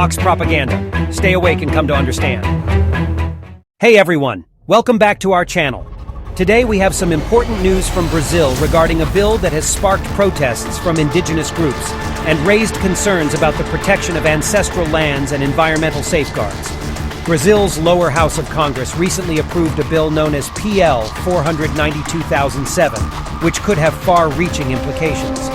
Fox propaganda. Stay awake and come to understand. Hey everyone, welcome back to our channel. Today we have some important news from Brazil regarding a bill that has sparked protests from indigenous groups and raised concerns about the protection of ancestral lands and environmental safeguards. Brazil's lower house of Congress recently approved a bill known as PL 492,007, which could have far-reaching implications.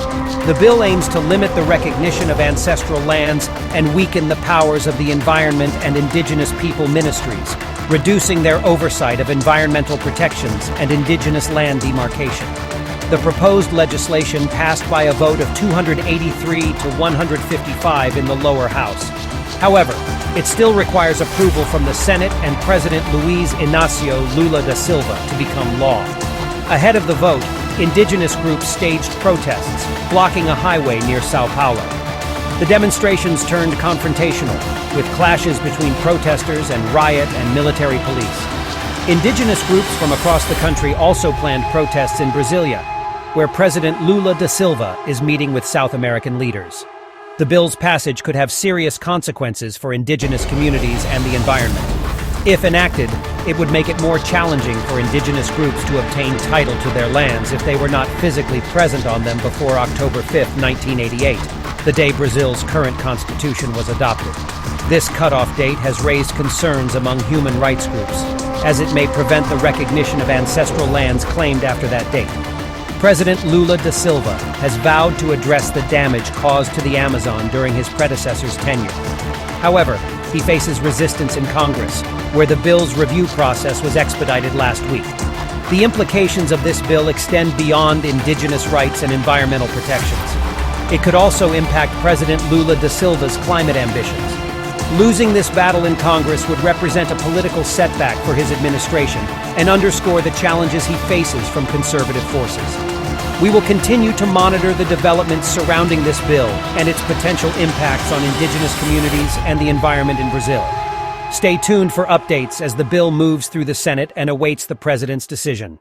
The bill aims to limit the recognition of ancestral lands and weaken the powers of the environment and indigenous people ministries, reducing their oversight of environmental protections and indigenous land demarcation. The proposed legislation passed by a vote of 283 to 155 in the lower house. However, it still requires approval from the Senate and President Luiz Inácio Lula da Silva to become law. Ahead of the vote, indigenous groups staged protests, blocking a highway near São Paulo. The demonstrations turned confrontational, with clashes between protesters and riot and military police. Indigenous groups from across the country also planned protests in Brasília, where President Lula da Silva is meeting with South American leaders. The bill's passage could have serious consequences for indigenous communities and the environment. If enacted, it would make it more challenging for indigenous groups to obtain title to their lands if they were not physically present on them before October 5, 1988, the day Brazil's current constitution was adopted. This cutoff date has raised concerns among human rights groups, as it may prevent the recognition of ancestral lands claimed after that date. President Lula da Silva has vowed to address the damage caused to the Amazon during his predecessor's tenure. However, he faces resistance in Congress, where the bill's review process was expedited last week. The implications of this bill extend beyond indigenous rights and environmental protections. It could also impact President Lula da Silva's climate ambitions. Losing this battle in Congress would represent a political setback for his administration and underscore the challenges he faces from conservative forces. We will continue to monitor the developments surrounding this bill and its potential impacts on indigenous communities and the environment in Brazil. Stay tuned for updates as the bill moves through the Senate and awaits the president's decision.